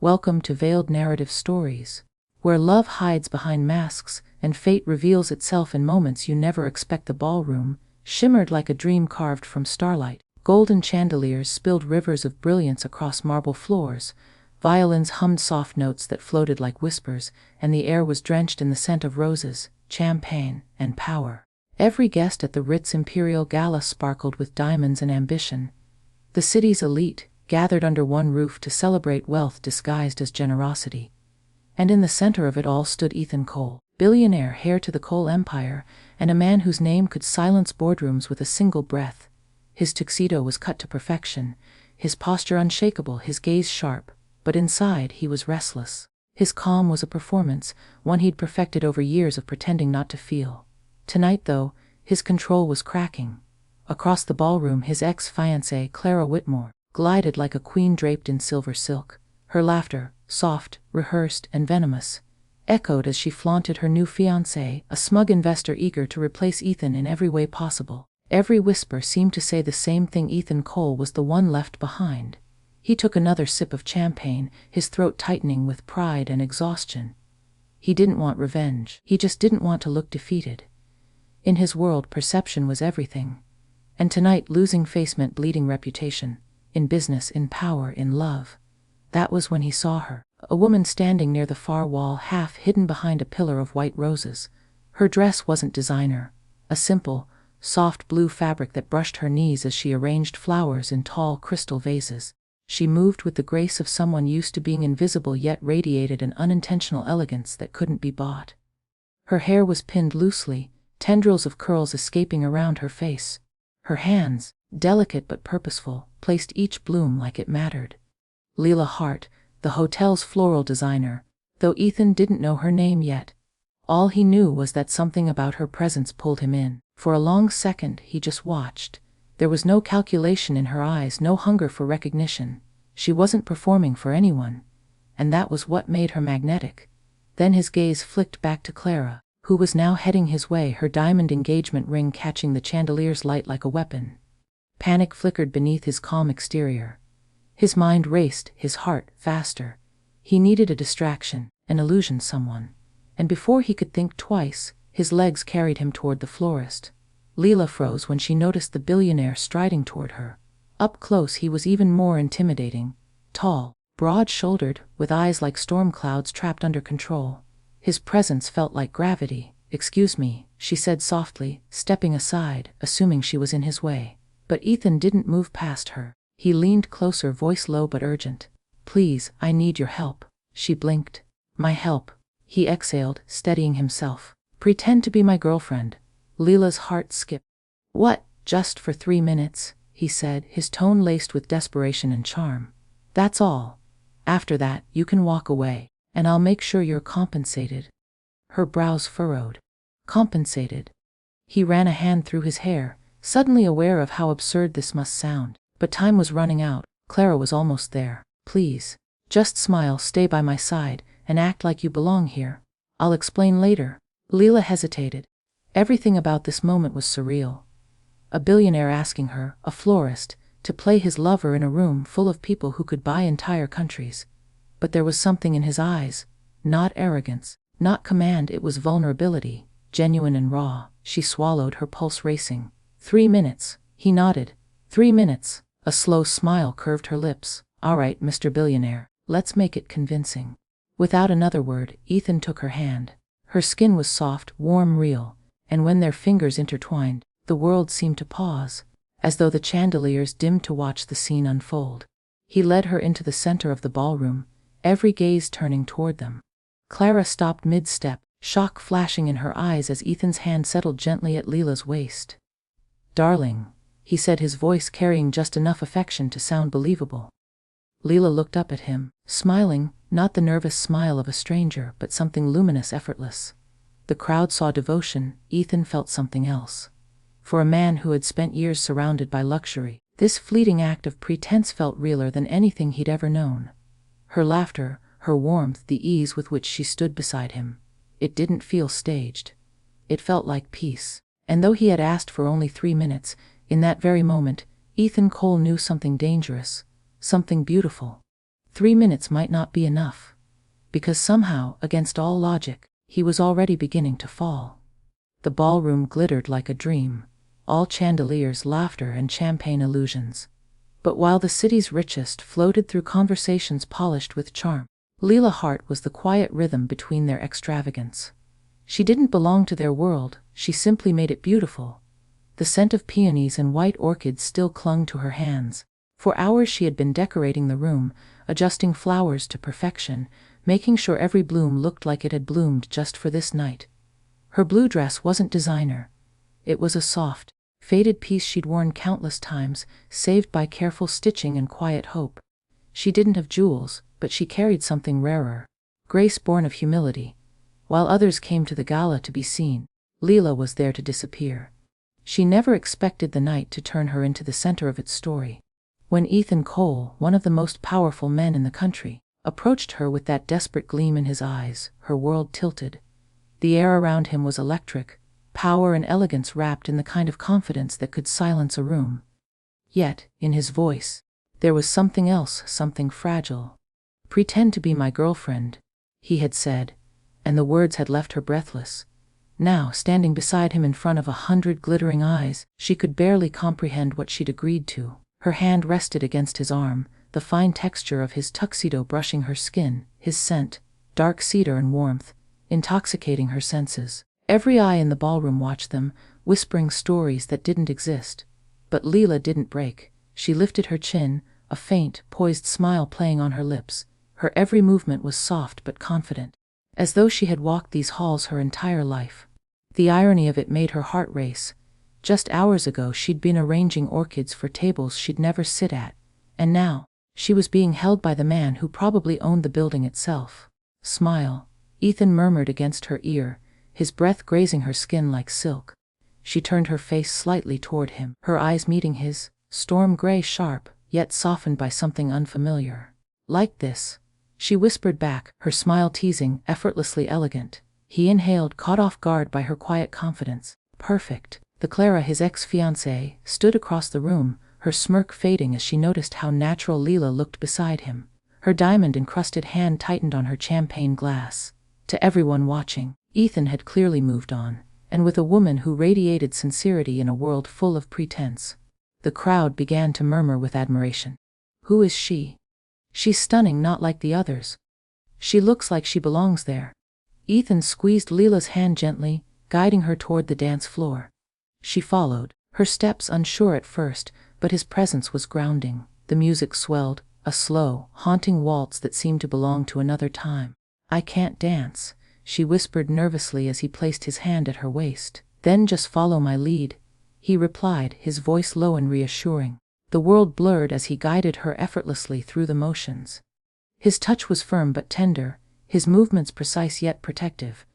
Welcome to Veiled Narrative Stories, where love hides behind masks and fate reveals itself in moments you never expect. The ballroom shimmered like a dream carved from starlight. Golden chandeliers spilled rivers of brilliance across marble floors. Violins hummed soft notes that floated like whispers, and the air was drenched in the scent of roses, champagne, and power. Every guest at the Ritz Imperial Gala sparkled with diamonds and ambition. The city's elite gathered under one roof to celebrate wealth disguised as generosity. And in the center of it all stood Ethan Cole, billionaire, heir to the Cole empire, and a man whose name could silence boardrooms with a single breath. His tuxedo was cut to perfection, his posture unshakable, his gaze sharp, but inside he was restless. His calm was a performance, one he'd perfected over years of pretending not to feel. Tonight, though, his control was cracking. Across the ballroom, his ex-fiancée, Clara Whitmore, glided like a queen draped in silver silk. Her laughter, soft, rehearsed, and venomous, echoed as she flaunted her new fiancé, a smug investor eager to replace Ethan in every way possible. Every whisper seemed to say the same thing: Ethan Cole was the one left behind. He took another sip of champagne, his throat tightening with pride and exhaustion. He didn't want revenge. He just didn't want to look defeated. In his world, perception was everything. And tonight, losing face meant bleeding reputation. In business, in power, in love. That was when he saw her. A woman standing near the far wall, half hidden behind a pillar of white roses. Her dress wasn't designer. A simple, soft blue fabric that brushed her knees as she arranged flowers in tall crystal vases. She moved with the grace of someone used to being invisible, yet radiated an unintentional elegance that couldn't be bought. Her hair was pinned loosely, tendrils of curls escaping around her face. Her hands, delicate but purposeful, placed each bloom like it mattered. Leela Hart, the hotel's floral designer, though Ethan didn't know her name yet. All he knew was that something about her presence pulled him in. For a long second he just watched. There was no calculation in her eyes, no hunger for recognition. She wasn't performing for anyone, and that was what made her magnetic. Then his gaze flicked back to Clara, who was now heading his way, her diamond engagement ring catching the chandelier's light like a weapon. Panic flickered beneath his calm exterior. His mind raced, his heart faster. He needed a distraction, an illusion, someone. And before he could think twice, his legs carried him toward the florist. Leela froze when she noticed the billionaire striding toward her. Up close he was even more intimidating. Tall, broad-shouldered, with eyes like storm clouds trapped under control. His presence felt like gravity. "Excuse me," she said softly, stepping aside, assuming she was in his way. But Ethan didn't move past her. He leaned closer, voice low but urgent. "Please, I need your help." She blinked. "My help?" He exhaled, steadying himself. "Pretend to be my girlfriend." Leela's heart skipped. "What? Just for 3 minutes?" he said, his tone laced with desperation and charm. "That's all. After that, you can walk away, and I'll make sure you're compensated." Her brows furrowed. Compensated? He ran a hand through his hair, suddenly aware of how absurd this must sound. But time was running out. Clara was almost there. "Please, just smile, stay by my side, and act like you belong here. I'll explain later." Leela hesitated. Everything about this moment was surreal. A billionaire asking her, a florist, to play his lover in a room full of people who could buy entire countries. But there was something in his eyes. Not arrogance, not command, it was vulnerability, genuine and raw. She swallowed, her pulse racing. 3 minutes, he nodded. 3 minutes. A slow smile curved her lips. "All right, Mr. Billionaire, let's make it convincing." Without another word, Ethan took her hand. Her skin was soft, warm, real, and when their fingers intertwined, the world seemed to pause, as though the chandeliers dimmed to watch the scene unfold. He led her into the center of the ballroom, every gaze turning toward them. Clara stopped mid-step, shock flashing in her eyes as Ethan's hand settled gently at Leela's waist. "Darling," he said, his voice carrying just enough affection to sound believable. Leela looked up at him, smiling, not the nervous smile of a stranger, but something luminous, effortless. The crowd saw devotion. Ethan felt something else. For a man who had spent years surrounded by luxury, this fleeting act of pretense felt realer than anything he'd ever known. Her laughter, her warmth, the ease with which she stood beside him. It didn't feel staged. It felt like peace. And though he had asked for only 3 minutes, in that very moment, Ethan Cole knew something dangerous, something beautiful. 3 minutes might not be enough. Because somehow, against all logic, he was already beginning to fall. The ballroom glittered like a dream, all chandeliers, laughter, and champagne illusions. But while the city's richest floated through conversations polished with charm, Leela Hart was the quiet rhythm between their extravagance. She didn't belong to their world, she simply made it beautiful. The scent of peonies and white orchids still clung to her hands. For hours she had been decorating the room, adjusting flowers to perfection, making sure every bloom looked like it had bloomed just for this night. Her blue dress wasn't designer. It was a soft, faded piece she'd worn countless times, saved by careful stitching and quiet hope. She didn't have jewels, but she carried something rarer, grace born of humility. While others came to the gala to be seen, Leela was there to disappear. She never expected the night to turn her into the center of its story. When Ethan Cole, one of the most powerful men in the country, approached her with that desperate gleam in his eyes, her world tilted. The air around him was electric, power and elegance wrapped in the kind of confidence that could silence a room. Yet, in his voice, there was something else, something fragile. "Pretend to be my girlfriend," he had said, and the words had left her breathless. Now, standing beside him in front of 100 glittering eyes, she could barely comprehend what she'd agreed to. Her hand rested against his arm, the fine texture of his tuxedo brushing her skin, his scent, dark cedar and warmth, intoxicating her senses. Every eye in the ballroom watched them, whispering stories that didn't exist. But Leela didn't break. She lifted her chin, a faint, poised smile playing on her lips. Her every movement was soft but confident, as though she had walked these halls her entire life. The irony of it made her heart race. Just hours ago she'd been arranging orchids for tables she'd never sit at, and now, she was being held by the man who probably owned the building itself. "Smile," Ethan murmured against her ear, his breath grazing her skin like silk. She turned her face slightly toward him, her eyes meeting his, storm gray, sharp, yet softened by something unfamiliar. "Like this," she whispered back, her smile teasing, effortlessly elegant. He inhaled, caught off guard by her quiet confidence. "Perfect." The Clara, his ex-fiancée, stood across the room, her smirk fading as she noticed how natural Leela looked beside him. Her diamond-encrusted hand tightened on her champagne glass. To everyone watching, Ethan had clearly moved on, and with a woman who radiated sincerity in a world full of pretense. The crowd began to murmur with admiration. "Who is she? She's stunning, not like the others. She looks like she belongs there." Ethan squeezed Leela's hand gently, guiding her toward the dance floor. She followed, her steps unsure at first, but his presence was grounding. The music swelled, a slow, haunting waltz that seemed to belong to another time. "I can't dance," she whispered nervously as he placed his hand at her waist. "Then just follow my lead," he replied, his voice low and reassuring. The world blurred as he guided her effortlessly through the motions. His touch was firm but tender, his movements precise yet protective.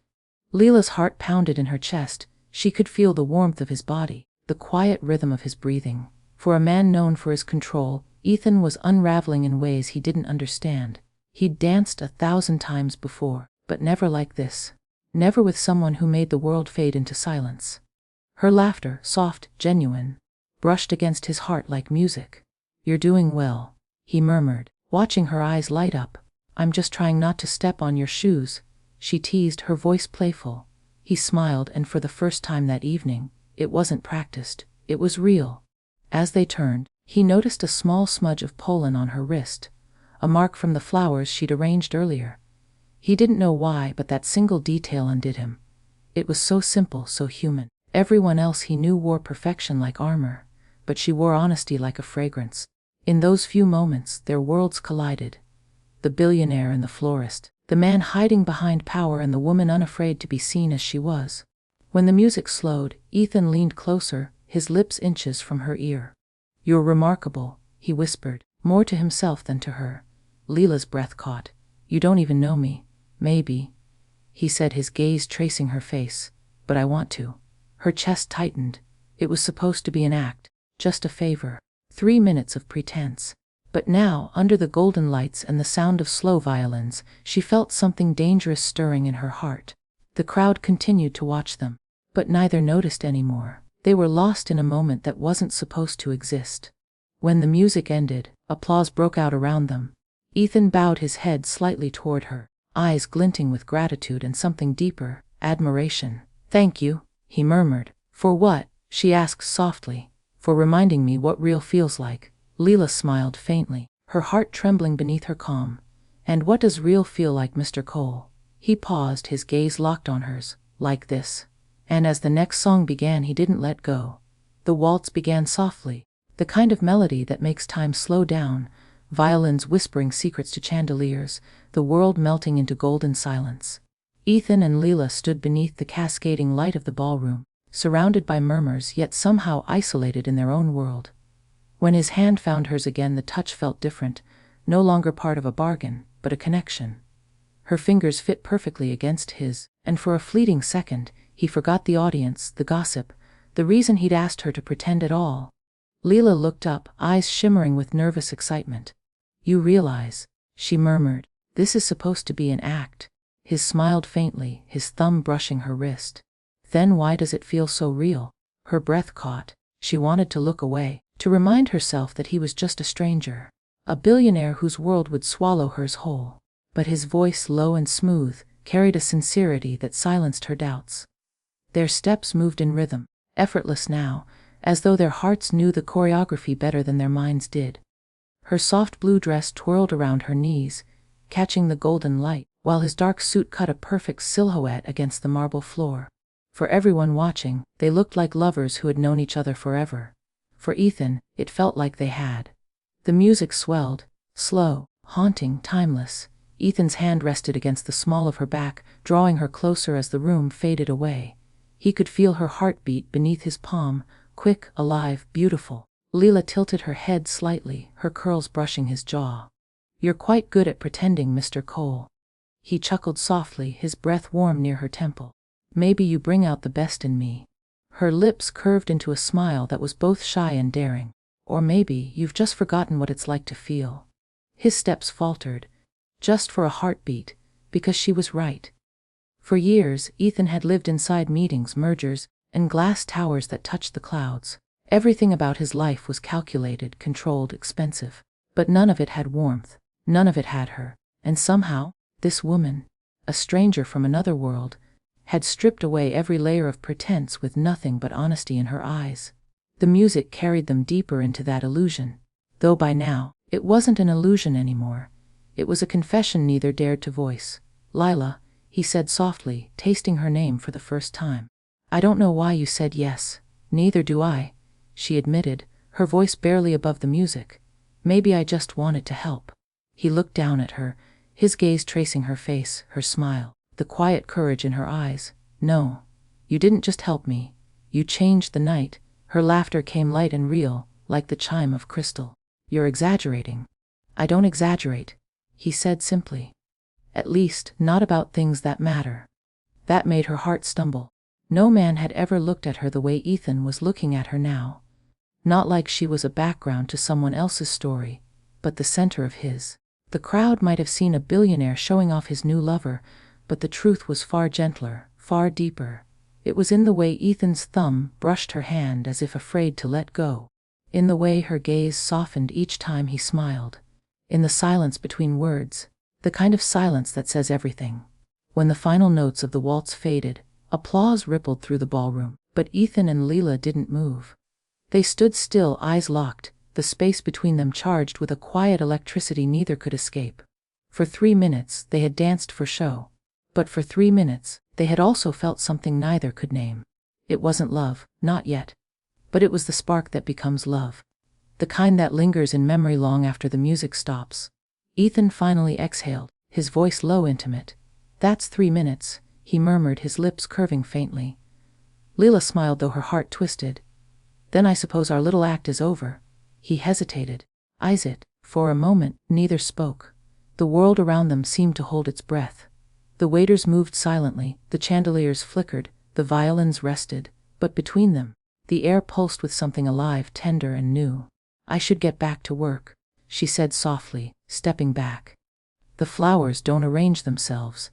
Leela's heart pounded in her chest. She could feel the warmth of his body, the quiet rhythm of his breathing. For a man known for his control, Ethan was unraveling in ways he didn't understand. He'd danced 1,000 times before, but never like this. Never with someone who made the world fade into silence. Her laughter, soft, genuine, brushed against his heart like music. "You're doing well," he murmured, watching her eyes light up. "I'm just trying not to step on your shoes," she teased, her voice playful. He smiled, and for the first time that evening, it wasn't practiced, it was real. As they turned, he noticed a small smudge of pollen on her wrist, a mark from the flowers she'd arranged earlier. He didn't know why, but that single detail undid him. It was so simple, so human. Everyone else he knew wore perfection like armor, but she wore honesty like a fragrance. In those few moments, their worlds collided. The billionaire and the florist, the man hiding behind power and the woman unafraid to be seen as she was. When the music slowed, Ethan leaned closer, his lips inches from her ear. "You're remarkable," he whispered, more to himself than to her. Leela's breath caught. "You don't even know me." "Maybe," he said, his gaze tracing her face. "But I want to." Her chest tightened. It was supposed to be an act, just a favor. 3 minutes of pretense. But now, under the golden lights and the sound of slow violins, she felt something dangerous stirring in her heart. The crowd continued to watch them, but neither noticed anymore. They were lost in a moment that wasn't supposed to exist. When the music ended, applause broke out around them. Ethan bowed his head slightly toward her, eyes glinting with gratitude and something deeper, admiration. "Thank you," he murmured. "For what?" she asked softly. "For reminding me what real feels like." Leela smiled faintly, her heart trembling beneath her calm. "And what does real feel like, Mr. Cole?" He paused, his gaze locked on hers. "Like this." And as the next song began, he didn't let go. The waltz began softly, the kind of melody that makes time slow down, violins whispering secrets to chandeliers, the world melting into golden silence. Ethan and Leela stood beneath the cascading light of the ballroom, surrounded by murmurs yet somehow isolated in their own world. When his hand found hers again, the touch felt different, no longer part of a bargain, but a connection. Her fingers fit perfectly against his, and for a fleeting second, he forgot the audience, the gossip, the reason he'd asked her to pretend at all. Leela looked up, eyes shimmering with nervous excitement. "You realize," she murmured, "this is supposed to be an act." He smiled faintly, his thumb brushing her wrist. "Then why does it feel so real?" Her breath caught. She wanted to look away, to remind herself that he was just a stranger, a billionaire whose world would swallow hers whole. But his voice, low and smooth, carried a sincerity that silenced her doubts. Their steps moved in rhythm, effortless now, as though their hearts knew the choreography better than their minds did. Her soft blue dress twirled around her knees, catching the golden light, while his dark suit cut a perfect silhouette against the marble floor. For everyone watching, they looked like lovers who had known each other forever. For Ethan, it felt like they had. The music swelled, slow, haunting, timeless. Ethan's hand rested against the small of her back, drawing her closer as the room faded away. He could feel her heartbeat beneath his palm, quick, alive, beautiful. Leela tilted her head slightly, her curls brushing his jaw. "You're quite good at pretending, Mr. Cole." He chuckled softly, his breath warm near her temple. "Maybe you bring out the best in me." Her lips curved into a smile that was both shy and daring. "Or maybe you've just forgotten what it's like to feel." His steps faltered, just for a heartbeat, because she was right. For years, Ethan had lived inside meetings, mergers, and glass towers that touched the clouds. Everything about his life was calculated, controlled, expensive. But none of it had warmth, none of it had her. And somehow, this woman, a stranger from another world, had stripped away every layer of pretense with nothing but honesty in her eyes. The music carried them deeper into that illusion, though by now, it wasn't an illusion anymore. It was a confession neither dared to voice. "Lila," he said softly, tasting her name for the first time. "I don't know why you said yes." "Neither do I," she admitted, her voice barely above the music. "Maybe I just wanted to help." He looked down at her, his gaze tracing her face, her smile, the quiet courage in her eyes. "No, you didn't just help me. You changed the night." Her laughter came light and real, like the chime of crystal. "You're exaggerating." "I don't exaggerate," he said simply. "At least, not about things that matter." That made her heart stumble. No man had ever looked at her the way Ethan was looking at her now. Not like she was a background to someone else's story, but the center of his. The crowd might have seen a billionaire showing off his new lover, but the truth was far gentler, far deeper. It was in the way Ethan's thumb brushed her hand as if afraid to let go. In the way her gaze softened each time he smiled. In the silence between words, the kind of silence that says everything. When the final notes of the waltz faded, applause rippled through the ballroom, but Ethan and Leela didn't move. They stood still, eyes locked, the space between them charged with a quiet electricity neither could escape. For 3 minutes, they had danced for show. But for 3 minutes, they had also felt something neither could name. It wasn't love, not yet. But it was the spark that becomes love. The kind that lingers in memory long after the music stops. Ethan finally exhaled, his voice low, intimate. "That's 3 minutes," he murmured, his lips curving faintly. Leela smiled, though her heart twisted. "Then I suppose our little act is over." He hesitated. "Is it?" For a moment, neither spoke. The world around them seemed to hold its breath. The waiters moved silently, the chandeliers flickered, the violins rested, but between them, the air pulsed with something alive, tender and new. "I should get back to work," she said softly, stepping back. "The flowers don't arrange themselves."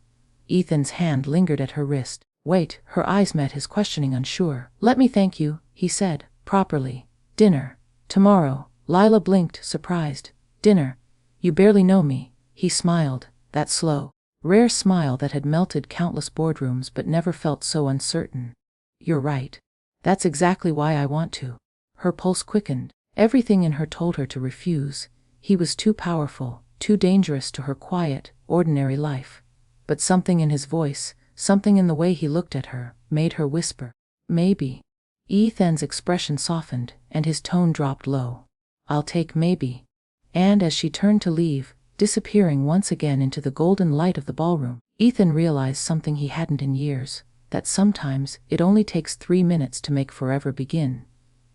Ethan's hand lingered at her wrist. "Wait," her eyes met his, questioning, unsure. "Let me thank you," he said, "properly. Dinner. Tomorrow." Lila blinked, surprised. "Dinner?" You barely know me, he smiled, that slow, rare smile that had melted countless boardrooms but never felt so uncertain. You're right. That's exactly why I want to. Her pulse quickened. Everything in her told her to refuse. He was too powerful, too dangerous to her quiet, ordinary life. But something in his voice, something in the way he looked at her, made her whisper, maybe. Ethan's expression softened, and his tone dropped low. I'll take maybe. And as she turned to leave, disappearing once again into the golden light of the ballroom, Ethan realized something he hadn't in years, that sometimes it only takes 3 minutes to make forever begin.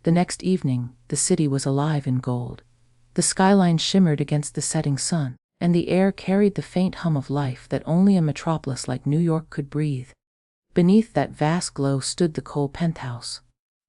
The next evening, the city was alive in gold. The skyline shimmered against the setting sun, and the air carried the faint hum of life that only a metropolis like New York could breathe. Beneath that vast glow stood the Cole penthouse.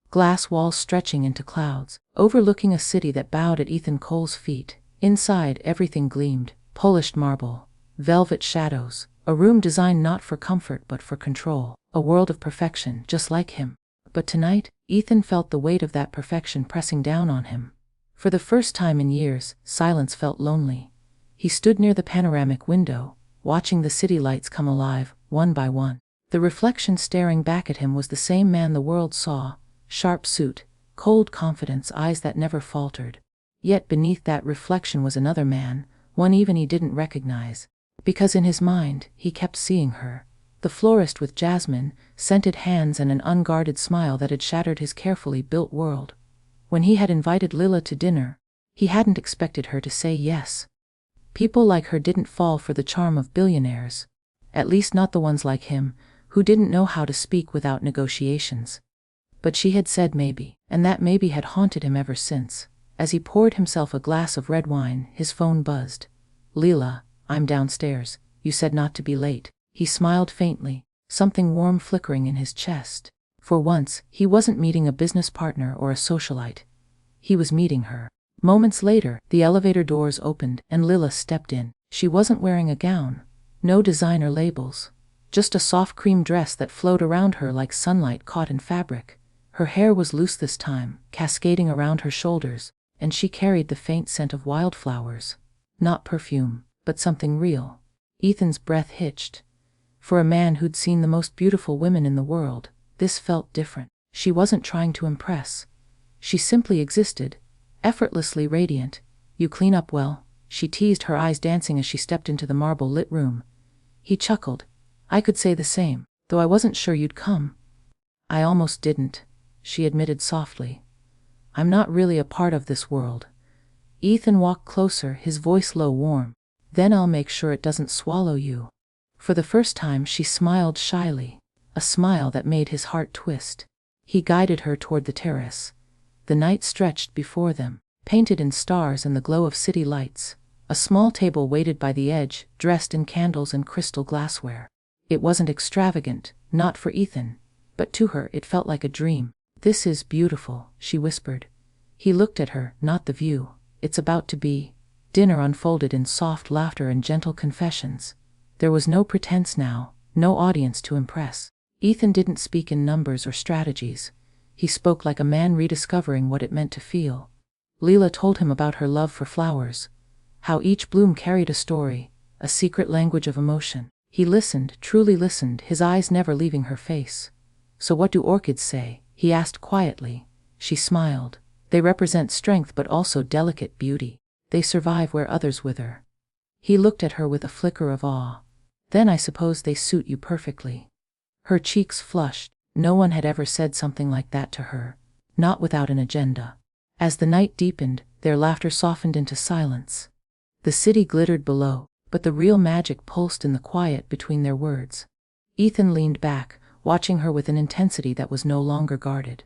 Glass walls stretching into clouds, overlooking a city that bowed at Ethan Cole's feet. Inside, everything gleamed, polished marble, velvet shadows, a room designed not for comfort but for control, a world of perfection just like him. But tonight, Ethan felt the weight of that perfection pressing down on him. For the first time in years, silence felt lonely. He stood near the panoramic window, watching the city lights come alive, one by one. The reflection staring back at him was the same man the world saw, sharp suit, cold confidence, eyes that never faltered. Yet beneath that reflection was another man, one even he didn't recognize. Because in his mind, he kept seeing her. The florist with jasmine, scented hands and an unguarded smile that had shattered his carefully built world. When he had invited Lila to dinner, he hadn't expected her to say yes. People like her didn't fall for the charm of billionaires. At least not the ones like him, who didn't know how to speak without negotiations. But she had said maybe, and that maybe had haunted him ever since. As he poured himself a glass of red wine, his phone buzzed. Lila, I'm downstairs. You said not to be late. He smiled faintly, something warm flickering in his chest. For once, he wasn't meeting a business partner or a socialite. He was meeting her. Moments later, the elevator doors opened and Lila stepped in. She wasn't wearing a gown. No designer labels. Just a soft cream dress that flowed around her like sunlight caught in fabric. Her hair was loose this time, cascading around her shoulders, and she carried the faint scent of wildflowers. Not perfume, but something real. Ethan's breath hitched. For a man who'd seen the most beautiful women in the world, this felt different. She wasn't trying to impress. She simply existed, effortlessly radiant. You clean up well, she teased, her eyes dancing as she stepped into the marble-lit room. He chuckled. I could say the same, though I wasn't sure you'd come. I almost didn't, she admitted softly. I'm not really a part of this world. Ethan walked closer, his voice low, warm. Then I'll make sure it doesn't swallow you. For the first time she smiled shyly, a smile that made his heart twist. He guided her toward the terrace. The night stretched before them, painted in stars and the glow of city lights. A small table waited by the edge, dressed in candles and crystal glassware. It wasn't extravagant, not for Ethan, but to her it felt like a dream. This is beautiful, she whispered. He looked at her, not the view. It's about to be. Dinner unfolded in soft laughter and gentle confessions. There was no pretense now, no audience to impress. Ethan didn't speak in numbers or strategies. He spoke like a man rediscovering what it meant to feel. Lila told him about her love for flowers, how each bloom carried a story, a secret language of emotion. He listened, truly listened, his eyes never leaving her face. So what do orchids say? He asked quietly. She smiled. They represent strength but also delicate beauty. They survive where others wither. He looked at her with a flicker of awe. Then I suppose they suit you perfectly. Her cheeks flushed. No one had ever said something like that to her, not without an agenda. As the night deepened, their laughter softened into silence. The city glittered below, but the real magic pulsed in the quiet between their words. Ethan leaned back, watching her with an intensity that was no longer guarded.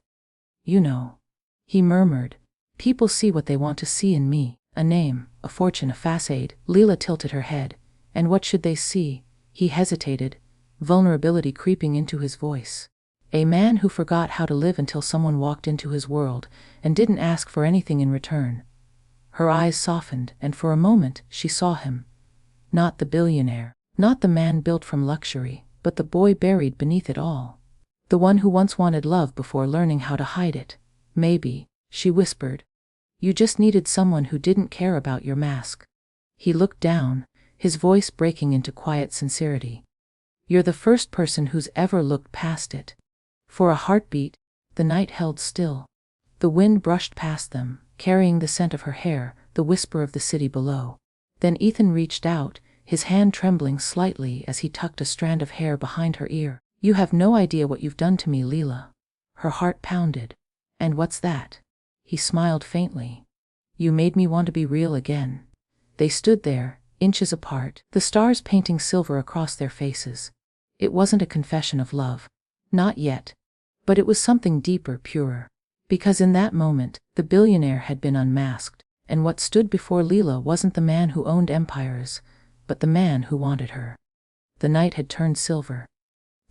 You know, he murmured, people see what they want to see in me, a name, a fortune, a facade. Lila tilted her head. And what should they see? He hesitated, vulnerability creeping into his voice. A man who forgot how to live until someone walked into his world and didn't ask for anything in return. Her eyes softened, and for a moment she saw him. Not the billionaire, not the man built from luxury, but the boy buried beneath it all. The one who once wanted love before learning how to hide it. Maybe, she whispered, you just needed someone who didn't care about your mask. He looked down, his voice breaking into quiet sincerity. You're the first person who's ever looked past it. For a heartbeat, the night held still. The wind brushed past them, carrying the scent of her hair, the whisper of the city below. Then Ethan reached out, his hand trembling slightly as he tucked a strand of hair behind her ear. You have no idea what you've done to me, Leela. Her heart pounded. And what's that? He smiled faintly. You made me want to be real again. They stood there, inches apart, the stars painting silver across their faces. It wasn't a confession of love. Not yet. But it was something deeper, purer. Because in that moment, the billionaire had been unmasked, and what stood before Leela wasn't the man who owned empires, but the man who wanted her. The night had turned silver.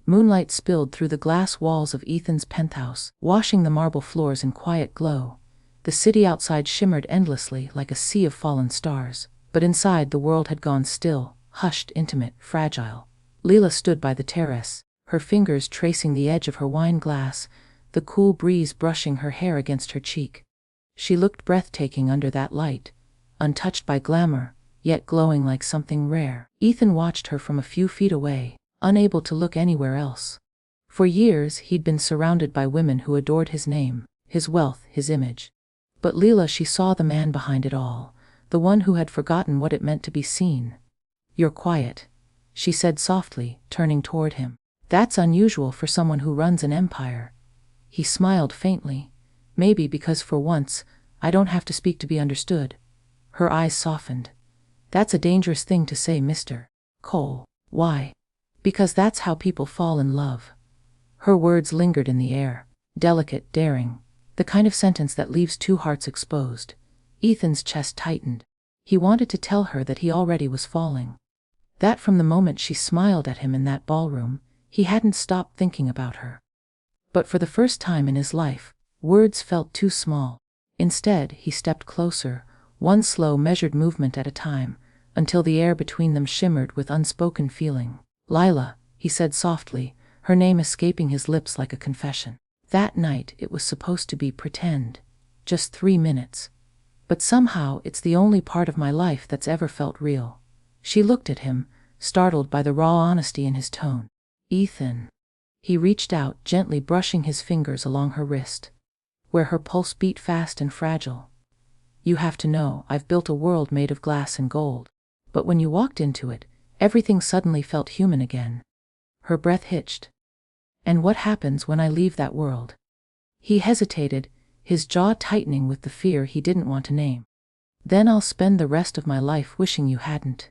Moonlight spilled through the glass walls of Ethan's penthouse, washing the marble floors in quiet glow. The city outside shimmered endlessly like a sea of fallen stars, but inside the world had gone still, hushed, intimate, fragile. Leela stood by the terrace, her fingers tracing the edge of her wine glass, the cool breeze brushing her hair against her cheek. She looked breathtaking under that light, untouched by glamour, yet glowing like something rare. Ethan watched her from a few feet away, unable to look anywhere else. For years he'd been surrounded by women who adored his name, his wealth, his image. But Leela, she saw the man behind it all, the one who had forgotten what it meant to be seen. You're quiet, she said softly, turning toward him. That's unusual for someone who runs an empire. He smiled faintly. Maybe because for once, I don't have to speak to be understood. Her eyes softened. That's a dangerous thing to say, Mr. Cole. Why? Because that's how people fall in love. Her words lingered in the air, delicate, daring, the kind of sentence that leaves two hearts exposed. Ethan's chest tightened. He wanted to tell her that he already was falling. That from the moment she smiled at him in that ballroom, he hadn't stopped thinking about her. But for the first time in his life, words felt too small. Instead, he stepped closer, one slow, measured movement at a time, until the air between them shimmered with unspoken feeling. Lila, he said softly, her name escaping his lips like a confession. That night it was supposed to be pretend. Just 3 minutes. But somehow it's the only part of my life that's ever felt real. She looked at him, startled by the raw honesty in his tone. Ethan. He reached out, gently brushing his fingers along her wrist, where her pulse beat fast and fragile. You have to know, I've built a world made of glass and gold. But when you walked into it, everything suddenly felt human again. Her breath hitched. And what happens when I leave that world? He hesitated, his jaw tightening with the fear he didn't want to name. Then I'll spend the rest of my life wishing you hadn't.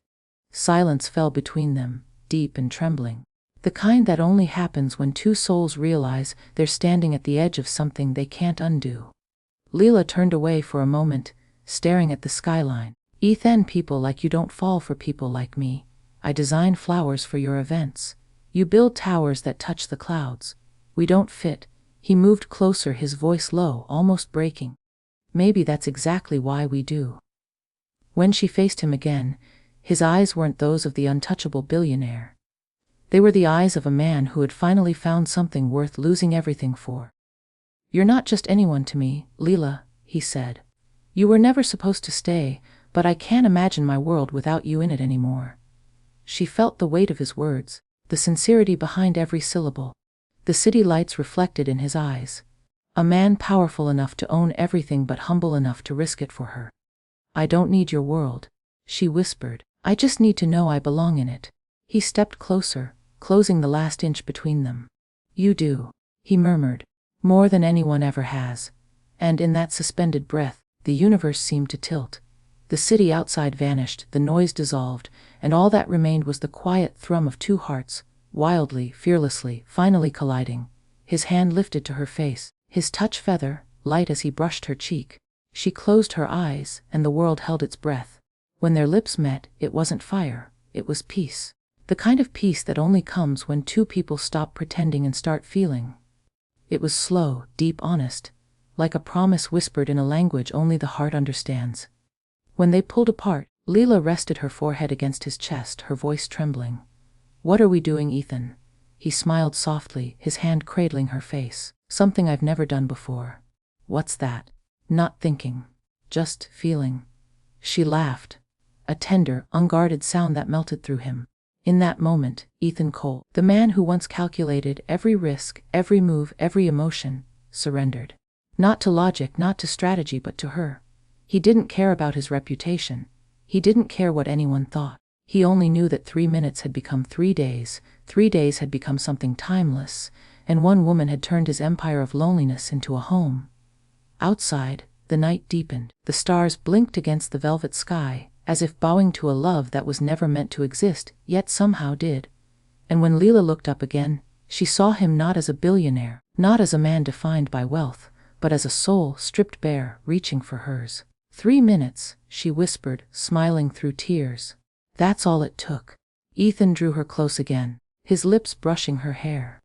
Silence fell between them, deep and trembling. The kind that only happens when two souls realize they're standing at the edge of something they can't undo. Leela turned away for a moment, staring at the skyline. Ethan, people like you don't fall for people like me. I design flowers for your events. You build towers that touch the clouds. We don't fit. He moved closer, his voice low, almost breaking. Maybe that's exactly why we do. When she faced him again, his eyes weren't those of the untouchable billionaire. They were the eyes of a man who had finally found something worth losing everything for. You're not just anyone to me, Leela, he said. You were never supposed to stay, but I can't imagine my world without you in it anymore. She felt the weight of his words, the sincerity behind every syllable. The city lights reflected in his eyes. A man powerful enough to own everything but humble enough to risk it for her. I don't need your world, she whispered. I just need to know I belong in it. He stepped closer, closing the last inch between them. You do, he murmured, more than anyone ever has. And in that suspended breath, the universe seemed to tilt. The city outside vanished, the noise dissolved, and all that remained was the quiet thrum of two hearts, wildly, fearlessly, finally colliding. His hand lifted to her face, his touch feather, light as he brushed her cheek. She closed her eyes, and the world held its breath. When their lips met, it wasn't fire, it was peace. The kind of peace that only comes when two people stop pretending and start feeling. It was slow, deep, honest, like a promise whispered in a language only the heart understands. When they pulled apart, Leela rested her forehead against his chest, her voice trembling. What are we doing, Ethan? He smiled softly, his hand cradling her face. Something I've never done before. What's that? Not thinking. Just feeling. She laughed. a tender, unguarded sound that melted through him. In that moment, Ethan Cole, the man who once calculated every risk, every move, every emotion, surrendered. Not to logic, not to strategy, but to her. He didn't care about his reputation. He didn't care what anyone thought. He only knew that 3 minutes had become 3 days, 3 days had become something timeless, and one woman had turned his empire of loneliness into a home. Outside, the night deepened. The stars blinked against the velvet sky, as if bowing to a love that was never meant to exist, yet somehow did. And when Leela looked up again, she saw him not as a billionaire, not as a man defined by wealth, but as a soul stripped bare, reaching for hers. 3 minutes, she whispered, smiling through tears. That's all it took. Ethan drew her close again, his lips brushing her hair.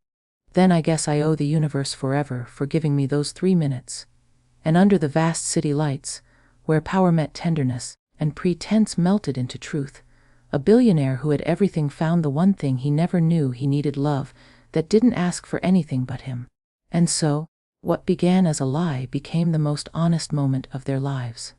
Then I guess I owe the universe forever for giving me those 3 minutes. And under the vast city lights, where power met tenderness, and pretense melted into truth, a billionaire who had everything found the one thing he never knew he needed: love that didn't ask for anything but him. And so, what began as a lie became the most honest moment of their lives.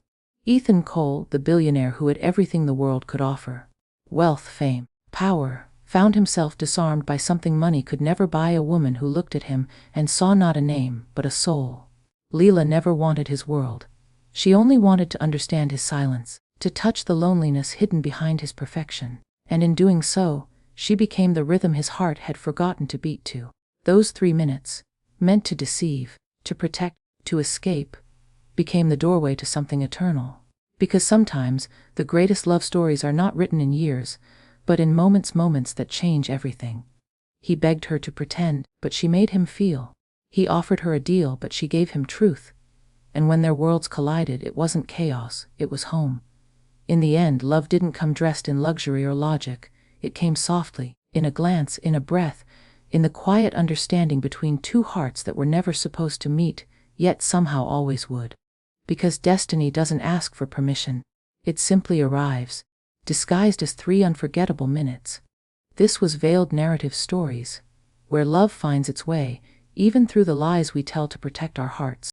Ethan Cole, the billionaire who had everything the world could offer, wealth, fame, power, found himself disarmed by something money could never buy: a woman who looked at him and saw not a name, but a soul. Leela never wanted his world. She only wanted to understand his silence, to touch the loneliness hidden behind his perfection. And in doing so, she became the rhythm his heart had forgotten to beat to. Those 3 minutes, meant to deceive, to protect, to escape, became the doorway to something eternal. Because sometimes, the greatest love stories are not written in years, but in moments that change everything. He begged her to pretend, but she made him feel. He offered her a deal, but she gave him truth. And when their worlds collided, it wasn't chaos, it was home. In the end, love didn't come dressed in luxury or logic. It came softly, in a glance, in a breath, in the quiet understanding between two hearts that were never supposed to meet, yet somehow always would. Because destiny doesn't ask for permission. It simply arrives, disguised as 3 unforgettable minutes. This was Veiled Narrative Stories, where love finds its way, even through the lies we tell to protect our hearts.